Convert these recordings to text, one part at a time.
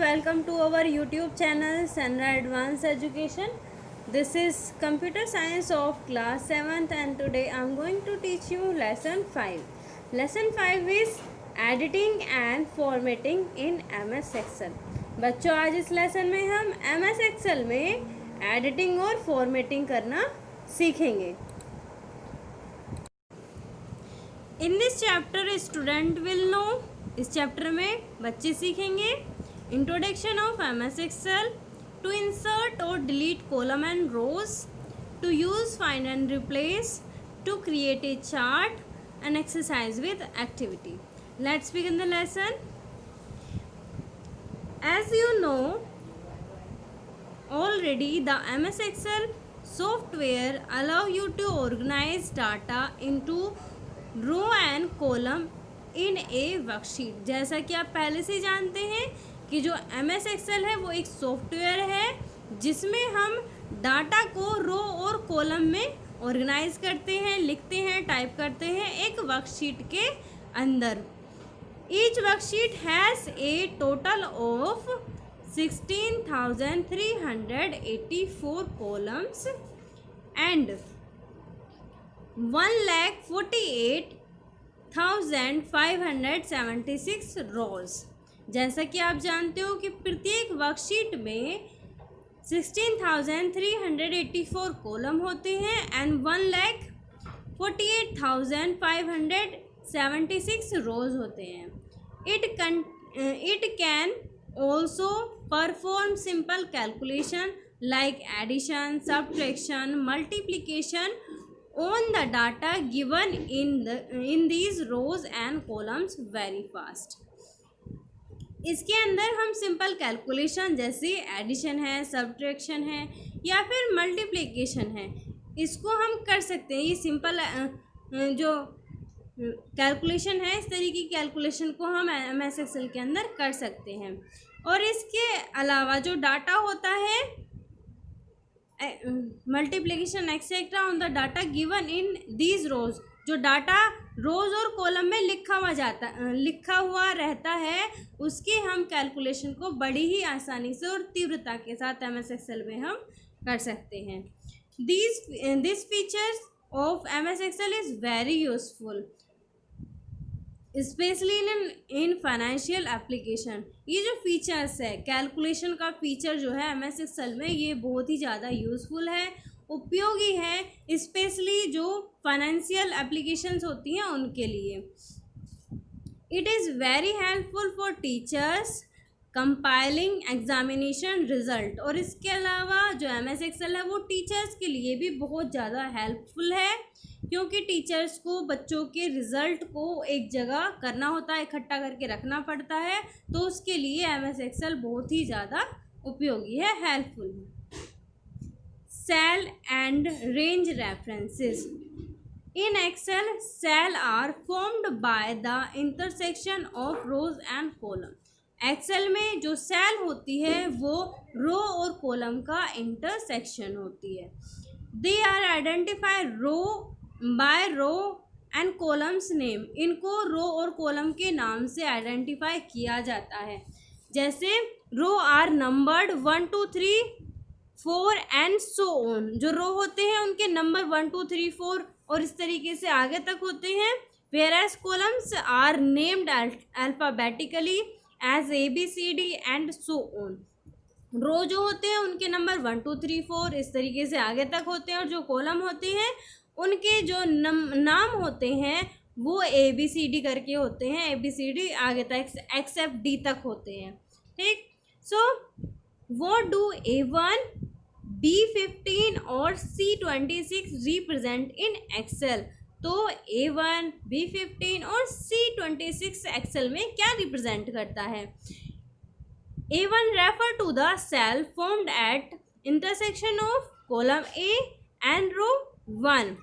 welcome to our YouTube channel Senra Advanced Education. This is Computer Science of class 7th and today I am going to teach you lesson 5. Lesson 5 is editing and formatting in MS Excel. बच्चों आज इस lesson में हम MS Excel में editing और formatting करना सीखेंगे. In this chapter student will know, इस चैप्टर में बच्चे सीखेंगे introduction of MS Excel, to insert और delete column and rows, to use find and replace, to create a chart and exercise with activity. Let's begin the lesson. As you know already, the MS Excel software allow you to organize data into row and column in a worksheet. जैसा कि आप पहले से जानते हैं कि जो MS Excel है वो एक सॉफ्टवेयर है जिसमें हम डाटा को रो और कॉलम में ऑर्गेनाइज करते हैं, लिखते हैं, टाइप करते हैं एक वर्कशीट के अंदर. Each worksheet has a total of 16,384 columns and 1,48,576 rows. जैसा कि आप जानते हो कि प्रत्येक वर्कशीट में 16,384 कॉलम होते हैं एंड 1,48,576 रोज होते हैं. It can also perform simple calculation like addition, subtraction, multiplication on the data given in these rows and columns very fast. इसके अंदर हम सिंपल कैलकुलेशन जैसे एडिशन है, सब्ट्रैक्शन है या फिर मल्टीप्लिकेशन है, इसको हम कर सकते हैं. ये सिंपल जो कैलकुलेशन है, इस तरीके की कैलकुलेशन को हम MS Excel के अंदर कर सकते हैं. और इसके अलावा जो डाटा होता है multiplication etcetera on the data given in these rows, जो डाटा रोज और कॉलम में लिखा हुआ रहता है, उसकी हम कैलकुलेशन को बड़ी ही आसानी से और तीव्रता के साथ MS Excel में हम कर सकते हैं. This features of MS Excel is very useful specially in financial application. ये जो फीचर्स है, कैलकुलेशन का फीचर जो है MS Excel में, ये बहुत ही ज़्यादा यूज़फुल है, उपयोगी है, स्पेशली जो फाइनेंशियल एप्लीकेशंस होती हैं उनके लिए. It is very helpful for teachers compiling examination result. और इसके अलावा जो MS Excel है वो टीचर्स के लिए भी बहुत ज़्यादा हेल्पफुल है, क्योंकि टीचर्स को बच्चों के रिज़ल्ट को एक जगह करना होता है, इकट्ठा करके रखना पड़ता है, तो उसके लिए MS Excel बहुत ही ज़्यादा उपयोगी है, हेल्पफुल है. Cell and range references. In Excel cell are formed by the intersection of rows and column. Excel में जो सेल होती है वो रो और कॉलम का इंटरसेक्शन होती है. They are identify row by row and columns name. इनको रो और कॉलम के नाम से आइडेंटिफाई किया जाता है. जैसे row are numbered 1 2 3 4 and so on. जो रो होते हैं उनके नंबर 1 2 3 4 और इस तरीके से आगे तक होते हैं. Whereas columns are named alphabetically as ABCD and so on. Row जो होते हैं उनके नंबर 1 2 3 4 इस तरीके से आगे तक होते हैं, और जो कॉलम होते हैं उनके जो नाम होते हैं वो ABCD करके होते हैं. ABCD आगे तक एक्सेप्ट D तक होते हैं. ठीक. So what do A1, B15 और C26 रिप्रेजेंट इन एक्सेल. तो A1, B15 और C26 एक्सेल में क्या रिप्रेजेंट करता है? A1 refer to the cell formed at intersection of column A and row 1.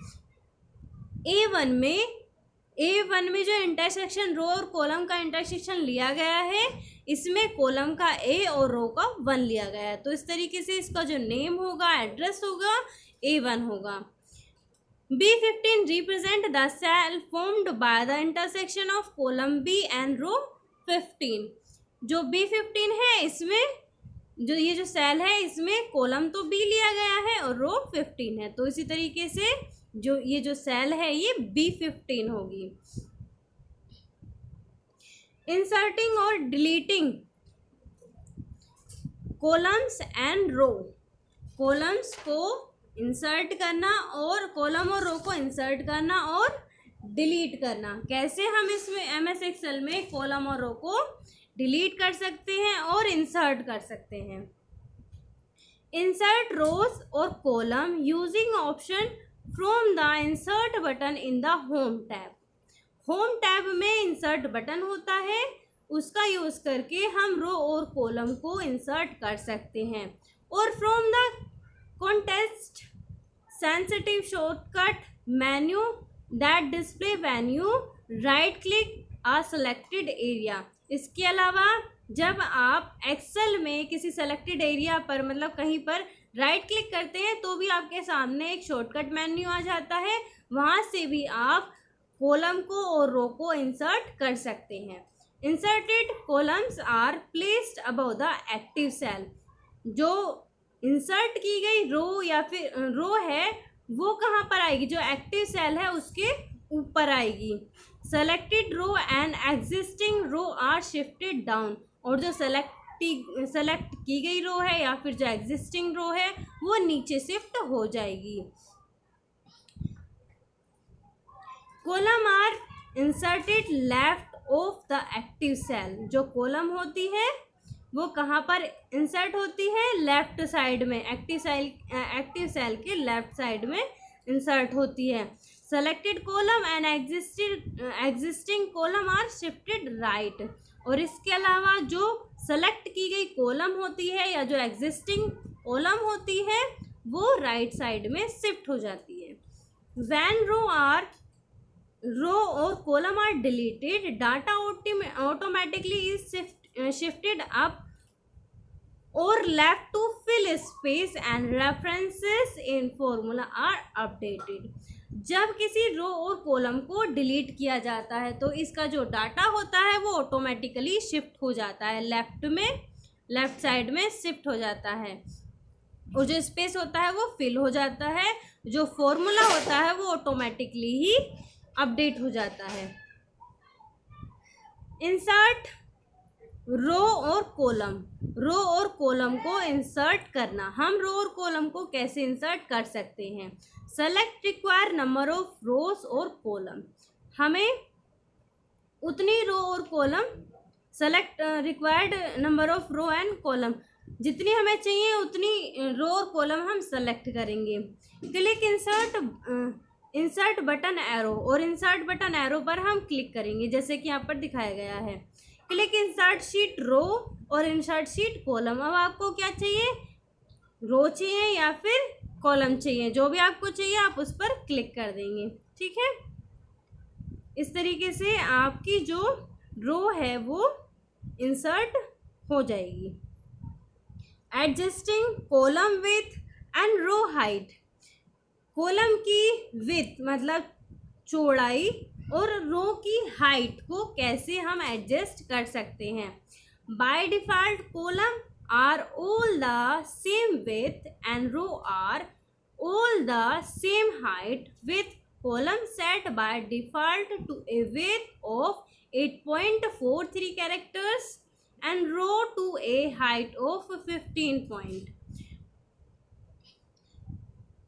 A1 में जो इंटरसेक्शन रो और कॉलम का इंटरसेक्शन लिया गया है, इसमें कॉलम का A और रो का 1 लिया गया है, तो इस तरीके से इसका जो नेम होगा, एड्रेस होगा, A1 होगा. B15 represent the cell formed by the intersection of column B and row 15. जो B15 है इसमें जो ये जो सेल है इसमें कॉलम तो B लिया गया है और रो 15 है, तो इसी तरीके से जो ये जो सेल है ये B15 होगी। इंसर्टिंग और deleting columns and row, columns को इंसर्ट करना और कॉलम और रो को इंसर्ट करना और डिलीट करना। कैसे हम इसमें एमएस एक्सेल में कॉलम और रो को डिलीट कर सकते हैं और इंसर्ट कर सकते हैं। इंसर्ट रोज और column using option from the insert button in the home tab. Home tab में इंसर्ट बटन होता है, उसका यूज करके हम रो और कॉलम को इंसर्ट कर सकते हैं। और from the context sensitive shortcut menu that display when you right click a selected area. इसके अलावा जब आप एक्सेल में किसी सेलेक्टेड एरिया पर मतलब कहीं पर राइट क्लिक करते हैं तो भी आपके सामने एक शॉर्टकट मेन्यू आ जाता है, वहाँ से भी आप कॉलम को और रो को इंसर्ट कर सकते हैं। Inserted columns are placed above the active cell. जो इंसर्ट की गई रो या फिर रो है वो कहाँ पर आएगी, जो एक्टिव सेल है उसके ऊपर आएगी। Selected row and existing row are shifted down. और जो सेलेक्ट की गई रो है या फिर जो एग्जिस्टिंग रो है वो नीचे शिफ्ट हो जाएगी। Column are inserted left of the active cell. जो कॉलम होती है वो कहाँ पर इंसर्ट होती है, लेफ्ट साइड में, एक्टिव सेल के लेफ्ट साइड में इंसर्ट होती है। Selected column and existing column are shifted right. और इसके अलावा जो सेलेक्ट की गई कॉलम होती है या जो एग्जिस्टिंग कॉलम होती है वो राइट साइड में शिफ्ट हो जाती है। व्हेन रो और column are deleted data automatically is shifted up or left to fill space and references in formula are updated। जब किसी रो और कॉलम को डिलीट किया जाता है तो इसका जो डाटा होता है वो ऑटोमेटिकली शिफ्ट हो जाता है, लेफ्ट साइड में शिफ्ट हो जाता है और जो स्पेस होता है वो फिल हो जाता है, जो फॉर्मूला होता है वो ऑटोमेटिकली ही अपडेट हो जाता है। इंसर्ट रो और कॉलम को इंसर्ट करना। हम रो और कॉलम को कैसे इंसर्ट कर सकते हैं। Select require number of rows और कॉलम। हमें उतनी रो और column select required number of row and column, जितनी हमें चाहिए उतनी रो और कॉलम हम सेलेक्ट करेंगे। क्लिक इंसर्ट बटन एरो, और इंसर्ट बटन एरो पर हम क्लिक करेंगे जैसे कि यहाँ पर दिखाया गया है। क्लिक इंसर्ट शीट रो और इंसर्ट शीट कॉलम। अब आपको क्या चाहिए, रो चाहिए या फिर कॉलम चाहिए, जो भी आपको चाहिए आप उस पर क्लिक कर देंगे। ठीक है, इस तरीके से आपकी जो रो है वो इंसर्ट हो जाएगी। Adjusting column width and row height. Column की विथ मतलब चौड़ाई और रो की हाइट को कैसे हम एडजस्ट कर सकते हैं। By default column are all the same width and row are all the same height with column set by default to a width of 8.43 characters and row to a height of 15 point.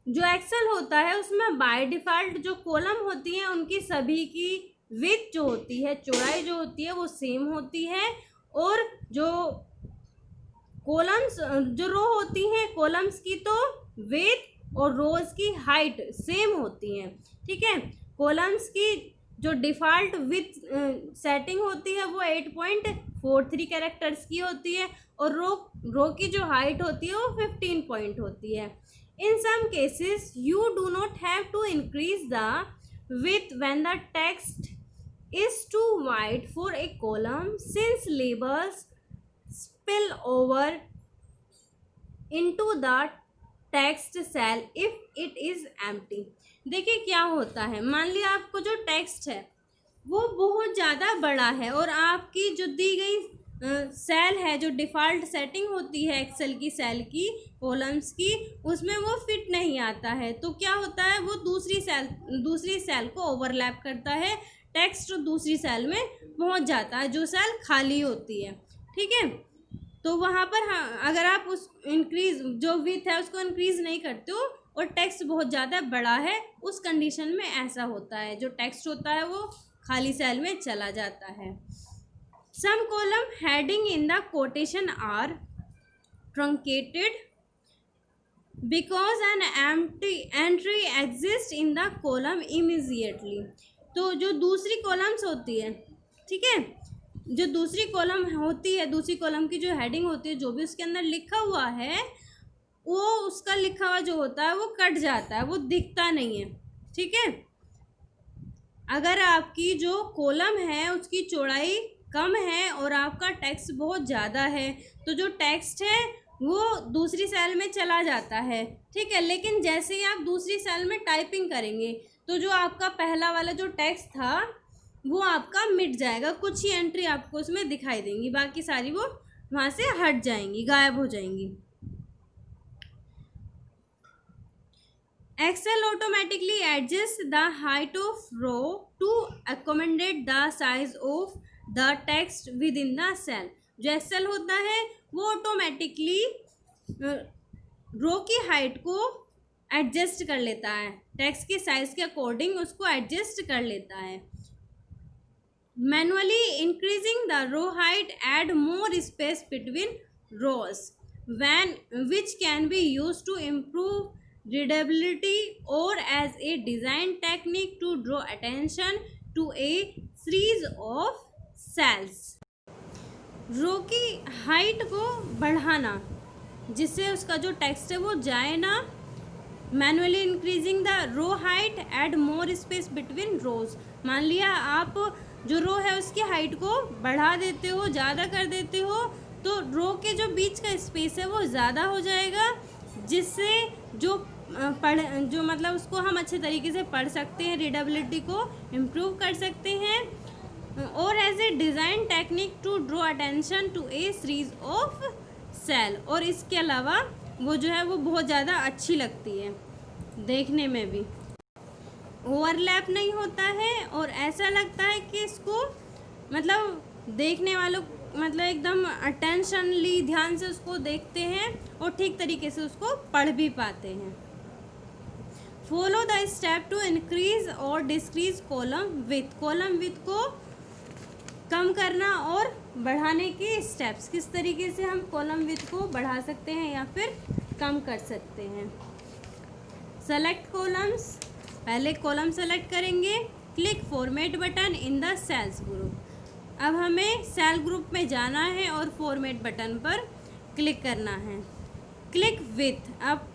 जो Excel होता है उसमें by default जो column होती हैं उनकी सभी की विड्थ जो होती है, चौड़ाई जो होती है वो सेम होती है, और जो कॉलम्स जो रो होती हैं कॉलम्स की तो विड्थ और रोज की हाइट सेम होती हैं। ठीक है, कॉलम्स की जो डिफ़ॉल्ट विड्थ सेटिंग होती है वो 8.43 कैरेक्टर्स की होती है और रो की जो हाइट होती है वो 15 पॉइंट होती है। In some cases, you do not have to increase the width when the text is too wide for a column, since labels spill over into the text cell if it is empty। देखिए क्या होता है, मान लिया आपको जो text है वो बहुत ज़्यादा बड़ा है और आपकी जो दी गई सेल है, जो डिफ़ॉल्ट सेटिंग होती है एक्सेल की सेल की कॉलम्स की, उसमें वो फिट नहीं आता है। तो क्या होता है, वो दूसरी सेल को ओवरलैप करता है, टेक्स्ट दूसरी सेल में पहुंच जाता है जो सेल खाली होती है। ठीक है, तो वहाँ पर अगर आप उस इंक्रीज जो विथ है उसको इंक्रीज़ नहीं करते हो और टेक्स्ट बहुत ज़्यादा बड़ा है, उस कंडीशन में ऐसा होता है, जो टेक्स्ट होता है वो खाली सेल में चला जाता है। Some column heading in the quotation are truncated because an empty entry exists in the column immediately। तो जो दूसरी कॉलम्स होती है, ठीक है, जो दूसरी कॉलम होती है, दूसरी कॉलम की जो हेडिंग होती है, जो भी उसके अंदर लिखा हुआ है, वो उसका लिखा हुआ जो होता है वो कट जाता है, वो दिखता नहीं है। ठीक है, अगर आपकी जो कॉलम है उसकी चौड़ाई कम है और आपका टेक्स्ट बहुत ज़्यादा है, तो जो टेक्स्ट है वो दूसरी सेल में चला जाता है। ठीक है, लेकिन जैसे ही आप दूसरी सेल में टाइपिंग करेंगे तो जो आपका पहला वाला जो टेक्स्ट था वो आपका मिट जाएगा, कुछ ही एंट्री आपको उसमें दिखाई देंगी, बाकी सारी वो वहाँ से हट जाएंगी, गायब हो जाएंगी। Excel automatically adjusts the height of row to accommodate the size of the text within the cell। जो एक्सेल होता है वो ऑटोमेटिकली रो की हाइट को एडजस्ट कर लेता है, टेक्स्ट के साइज के अकॉर्डिंग उसको एडजस्ट कर लेता है। Manually increasing the row height add more space between rows when which can be used to improve readability or as a design technique to draw attention to a series of cells। रो की height को बढ़ाना जिससे उसका जो text है वो जाए ना। Manually increasing the row height add more space between rows. मान लिया आप जो रो है उसकी हाइट को बढ़ा देते हो, ज़्यादा कर देते हो, तो रो के जो बीच का स्पेस है वो ज़्यादा हो जाएगा, जिससे जो मतलब उसको हम अच्छे तरीके से पढ़ सकते हैं, रीडेबिलिटी को इम्प्रूव कर सकते हैं। और as a design technique to draw attention to a series of cell. और इसके अलावा वो जो है वो बहुत ज़्यादा अच्छी लगती है देखने में भी, ओवरलैप नहीं होता है और ऐसा लगता है कि इसको मतलब देखने वालों मतलब एकदम अटेंशनली ध्यान से उसको देखते हैं और ठीक तरीके से उसको पढ़ भी पाते हैं। Follow the step to increase और decrease column width. Column width को कम करना और बढ़ाने के स्टेप्स, किस तरीके से हम कॉलम विथ को बढ़ा सकते हैं या फिर कम कर सकते हैं। सेलेक्ट कॉलम्स, पहले कॉलम सेलेक्ट करेंगे, click format button in the cells group. अब हमें सेल ग्रुप में जाना है और फॉर्मेट बटन पर क्लिक करना है। क्लिक विथ, अब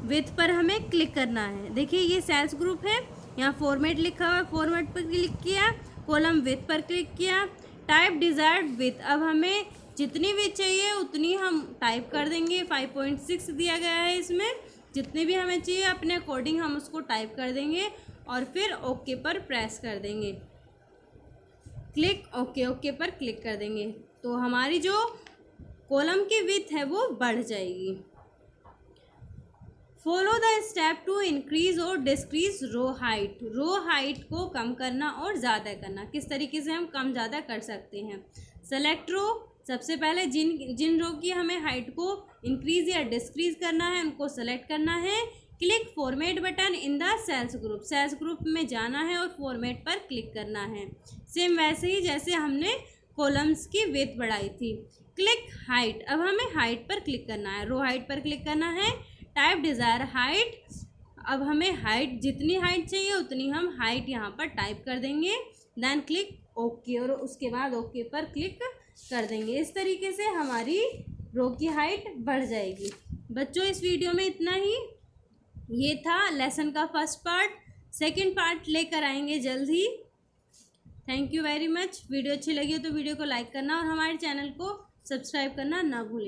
विथ पर हमें क्लिक करना है। देखिए ये सेल्स ग्रुप है, यहाँ फॉर्मेट लिखा हुआ है, फॉर्मेट पर क्लिक किया, कॉलम विथ पर क्लिक किया, टाइप डिजायर्ड विथ। अब हमें जितनी विथ चाहिए उतनी हम टाइप कर देंगे। 5.6 दिया गया है इसमें, जितनी भी हमें चाहिए अपने अकॉर्डिंग हम उसको टाइप कर देंगे और फिर ओके पर प्रेस कर देंगे। क्लिक ओके, ओके पर क्लिक कर देंगे तो हमारी जो कॉलम की विथ है वो बढ़ जाएगी। Follow the step to increase और decrease row height. Row height को कम करना और ज़्यादा करना, किस तरीके से हम कम ज़्यादा कर सकते हैं। सेलेक्ट रो, सबसे पहले जिन रो की हमें हाइट को इंक्रीज या डिक्रीज करना है उनको सेलेक्ट करना है। Click format button in the cells group, cells group में जाना है और फॉर्मेट पर क्लिक करना है। सेम वैसे ही जैसे हमने कॉलम्स की विड्थ बढ़ाई थी। क्लिक हाइट, अब हमें हाइट पर क्लिक करना है, रो हाइट पर क्लिक करना है। टाइप डिज़ायर हाइट, अब हमें हाइट जितनी हाइट चाहिए उतनी हम हाइट यहाँ पर टाइप कर देंगे। देन क्लिक ओके और उसके बाद ओके पर क्लिक कर देंगे। इस तरीके से हमारी रो की हाइट बढ़ जाएगी। बच्चों इस वीडियो में इतना ही, ये था लेसन का फर्स्ट पार्ट। सेकंड पार्ट लेकर आएंगे जल्द ही। Thank you very much. Video अच्छी लगी हो तो वीडियो को लाइक करना और हमारे चैनल को सब्सक्राइब करना ना भूलें।